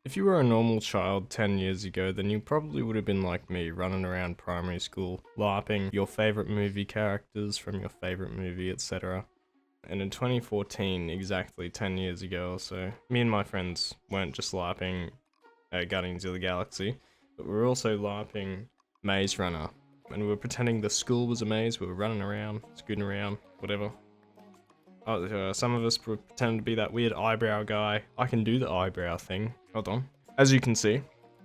If you were a normal child 10 years ago, then you probably would have been like me, running around primary school, LARPing your favorite movie characters from your favorite movie, etc. And in 2014, exactly 10 years ago or so, me and my friends weren't just LARPing Guardians of the Galaxy, but we were also LARPing Maze Runner. And we were pretending the school was a maze, we were running around, scooting around, whatever. Some of us were pretending to be that weird eyebrow guy. I can do the eyebrow thing. Hold on. As you can see,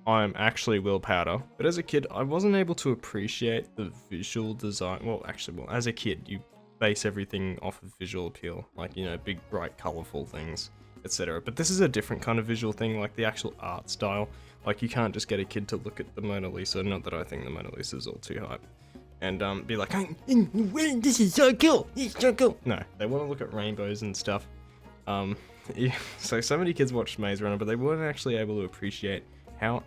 I'm actually Will Powder. But as a kid, I wasn't able to appreciate the visual design. Well, as a kid, you base everything off of visual appeal. Like, you know, big, bright, colorful things, etc. But this is a different kind of visual thing, like the actual art style. Like, you can't just get a kid to look at the Mona Lisa. Not that I think the Mona Lisa is all too hype. And be like, this is so cool, it's so cool. No, they want to look at rainbows and stuff. Yeah, so many kids watched Maze Runner, but they weren't actually able to appreciate how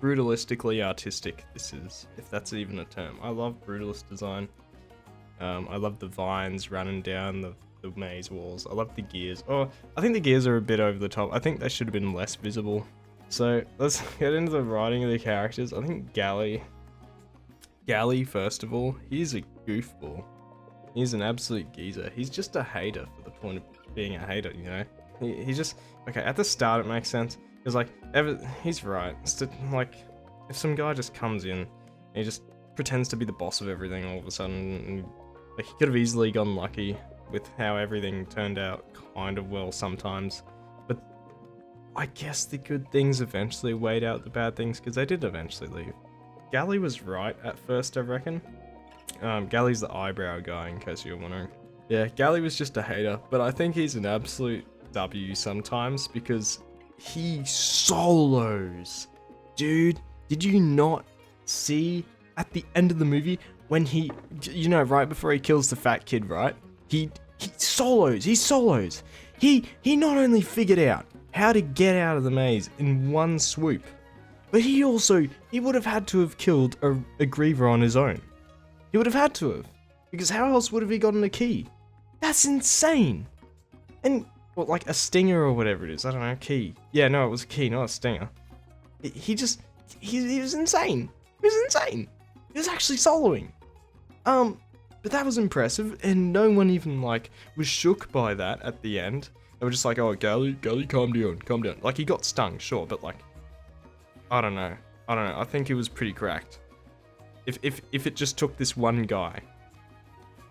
brutalistically artistic this is, if that's even a term. I love brutalist design. I love the vines running down the maze walls. I love the gears. Oh, I think the gears are a bit over the top. I think they should have been less visible. So let's get into the writing of the characters. I think Gally, first of all, he's a goofball. He's an absolute geezer. He's just a hater for the point of being a hater, you know? He just... Okay, at the start it makes sense. Because, like, he's right. Like, if some guy just comes in and he just pretends to be the boss of everything all of a sudden, and, like, he could have easily gone lucky with how everything turned out kind of well sometimes. But I guess the good things eventually weighed out the bad things, because they did eventually leave. Gally was right at first, I reckon. Gally's the eyebrow guy, in case you're wondering. Yeah, Gally was just a hater, but I think he's an absolute W sometimes, because he solos. Dude, did you not see at the end of the movie when he, you know, right before he kills the fat kid, right? He solos. He not only figured out how to get out of the maze in one swoop, but he would have had to have killed a griever on his own. He would have had to have. Because how else would have he gotten a key? That's insane. And, what, like a stinger or whatever it is, I don't know, key. Yeah, no, it was a key, not a stinger. He was insane. He was insane. He was actually soloing. But that was impressive, and no one even, like, was shook by that at the end. They were just like, oh, Gally, calm down. Like, he got stung, sure, but, like, I don't know. I think he was pretty cracked. If it just took this one guy,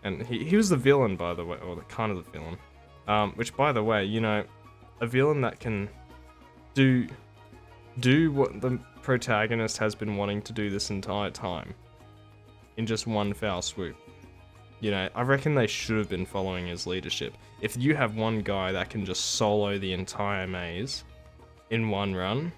and he was the villain, by the way, or the kind of the villain. Which, by the way, you know, a villain that can do what the protagonist has been wanting to do this entire time in just one foul swoop. You know, I reckon they should have been following his leadership. If you have one guy that can just solo the entire maze in one run,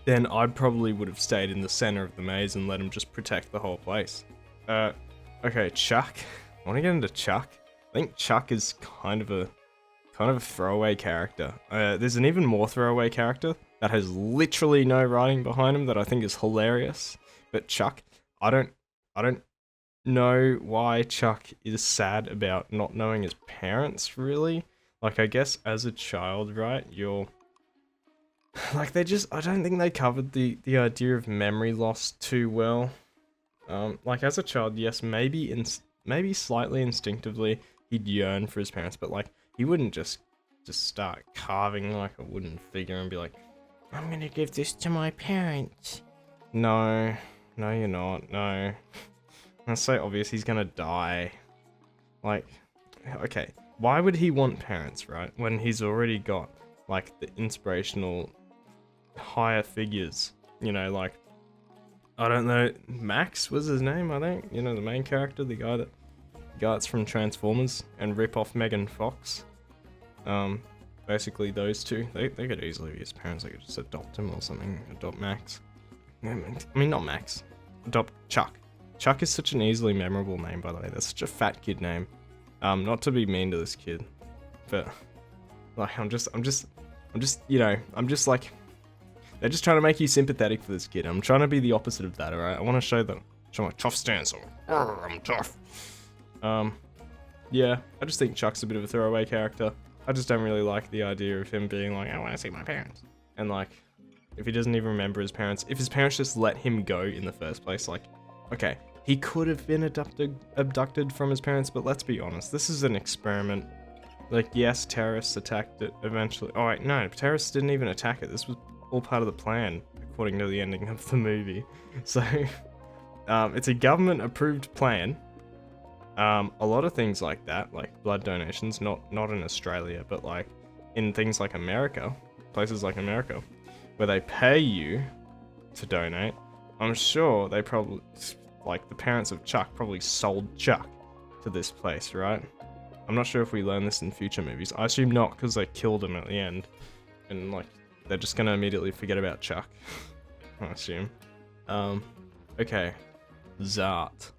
then I probably would have stayed in the center of the maze and let him just protect the whole place. Okay, Chuck. I want to get into Chuck. I think Chuck is kind of a throwaway character. There's an even more throwaway character that has literally no writing behind him that I think is hilarious. But Chuck, I don't know why Chuck is sad about not knowing his parents, really. Like, I guess as a child, right, you're... Like, I don't think they covered the idea of memory loss too well. Like, as a child, yes, maybe slightly instinctively, he'd yearn for his parents, but, like, he wouldn't just start carving like a wooden figure and be like, I'm gonna give this to my parents. No, you're not, no. That's so obvious, he's gonna die. Like, okay, why would he want parents, right, when he's already got, like, the inspirational higher figures, you know, like, I don't know, Max was his name, I think, you know, the main character, the guy that's from Transformers, and rip off Megan Fox. Basically those two, they could easily be his parents. They could just adopt him or something, adopt Max. I mean, not Max, adopt Chuck. Chuck is such an easily memorable name, by the way. That's such a fat kid name. Not to be mean to this kid, but, like, I'm just, you know, I'm just like, they're just trying to make you sympathetic for this kid. I'm trying to be the opposite of that, alright? I want to show my tough stance. I'm tough. Yeah, I just think Chuck's a bit of a throwaway character. I just don't really like the idea of him being like, I want to see my parents. and like, if he doesn't even remember his parents, if his parents just let him go in the first place, like, okay, he could have been abducted from his parents, but let's be honest, this is an experiment. Like, yes, terrorists attacked it eventually. Oh wait, no, terrorists didn't even attack it. This was all part of the plan, according to the ending of the movie. So, it's a government-approved plan. A lot of things like that, like blood donations, not in Australia, but like in things like America, places like America, where they pay you to donate. I'm sure they probably, like the parents of Chuck probably sold Chuck to this place, right? I'm not sure if we learn this in future movies. I assume not, because they killed him at the end. And like, they're just gonna immediately forget about Chuck. I assume. Okay. Zart.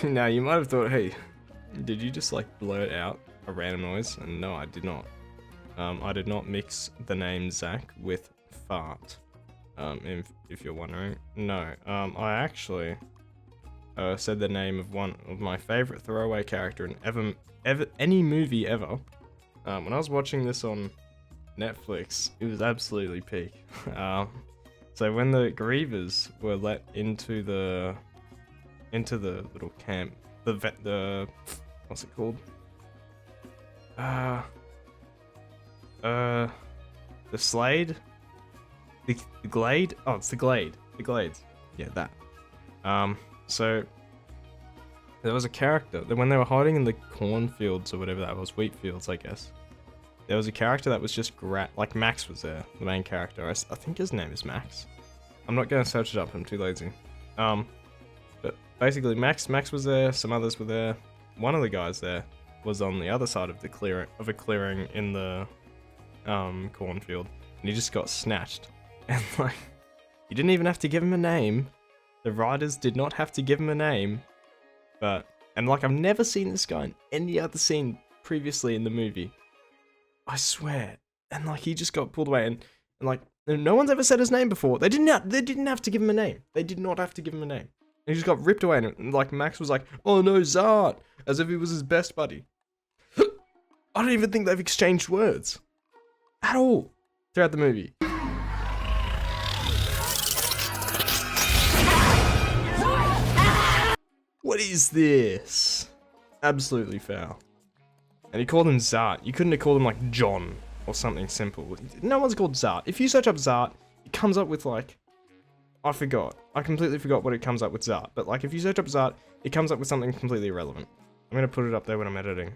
Now, you might have thought, hey, did you just like blurt out a random noise? And no, I did not. I did not mix the name Zach with fart. If you're wondering. No, I actually said the name of one of my favorite throwaway character in any movie ever. When I was watching this on Netflix, it was absolutely peak. So when the grievers were let into the little camp, the what's it called? The Slade? The Glade? Oh, it's the Glade. The Glades. Yeah, that. So there was a character that when they were hiding in the cornfields or whatever that was, wheat fields, I guess. There was a character that was just like Max was there, the main character. I think his name is Max. I'm not going to search it up, I'm too lazy. But basically Max was there, some others were there. One of the guys there was on the other side of the clearing in the cornfield, and he just got snatched. And like, you didn't even have to give him a name. The writers did not have to give him a name. And like, I've never seen this guy in any other scene previously in the movie. I swear. And like, he just got pulled away, and like, no one's ever said his name before. They didn't have to give him a name. They did not have to give him a name. And he just got ripped away, and like, Max was like, oh no, Zart, as if he was his best buddy. I don't even think they've exchanged words at all throughout the movie. What is this? Absolutely foul. And he called him Zart. You couldn't have called him like John or something simple. No one's called Zart. If you search up Zart, it comes up with like, I forgot. I completely forgot what it comes up with Zart. But like, if you search up Zart, it comes up with something completely irrelevant. I'm gonna put it up there when I'm editing.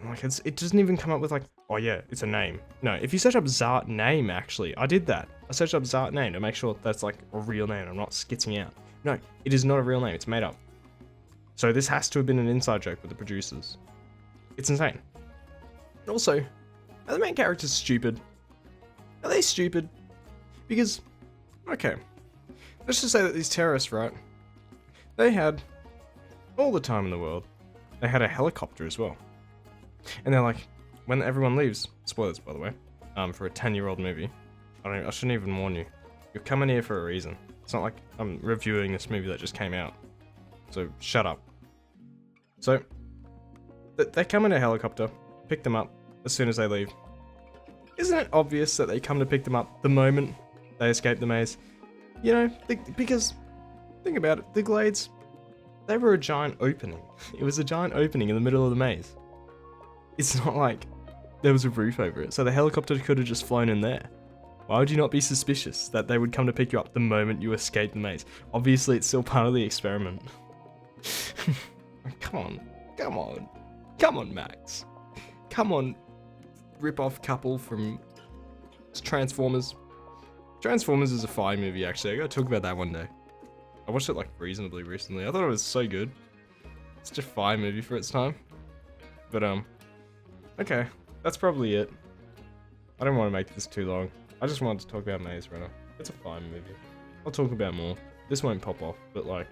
And like, it doesn't even come up with like, oh yeah, it's a name. No, if you search up Zart name, actually, I did that. I searched up Zart name to make sure that's like a real name. I'm not skitzing out. No, it is not a real name. It's made up. So this has to have been an inside joke with the producers. It's insane. And also, are the main characters stupid? Are they stupid? Because, okay, let's just say that these terrorists, right? They had all the time in the world. They had a helicopter as well. And they're like, when everyone leaves, spoilers by the way, for a 10-year-old movie, I shouldn't even warn you. You're coming here for a reason. It's not like I'm reviewing this movie that just came out. So shut up. So they come in a helicopter, pick them up as soon as they leave. Isn't it obvious that they come to pick them up the moment they escape the maze? You know, because think about it, the Glades, they were a giant opening. It was a giant opening in the middle of the maze. It's not like there was a roof over it, so the helicopter could have just flown in there. Why would you not be suspicious that they would come to pick you up the moment you escape the maze? Obviously, it's still part of the experiment. Come on, Max. Come on, rip-off couple from Transformers. Transformers is a fine movie, actually. I gotta talk about that one day. I watched it like reasonably recently. I thought it was so good. It's such a fine movie for its time. But okay, that's probably it. I don't want to make this too long. I just wanted to talk about Maze Runner. It's a fine movie. I'll talk about more. This won't pop off, but like,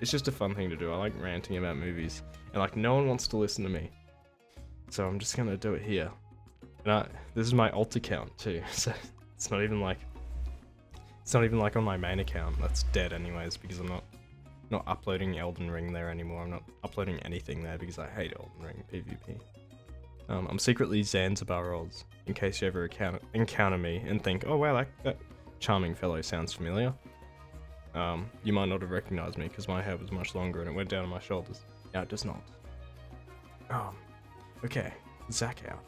it's just a fun thing to do. I like ranting about movies, and like, no one wants to listen to me, so I'm just gonna do it here. And this is my alt account too, so it's not even like on my main account. That's dead anyways, because I'm not uploading Elden Ring there anymore. I'm not uploading anything there because I hate Elden Ring PvP. I'm secretly Zanzibar Oz, in case you ever encounter me and think, oh wow, that charming fellow sounds familiar. You might not have recognized me because my hair was much longer and it went down to my shoulders. Now it does not. Okay, Zach out.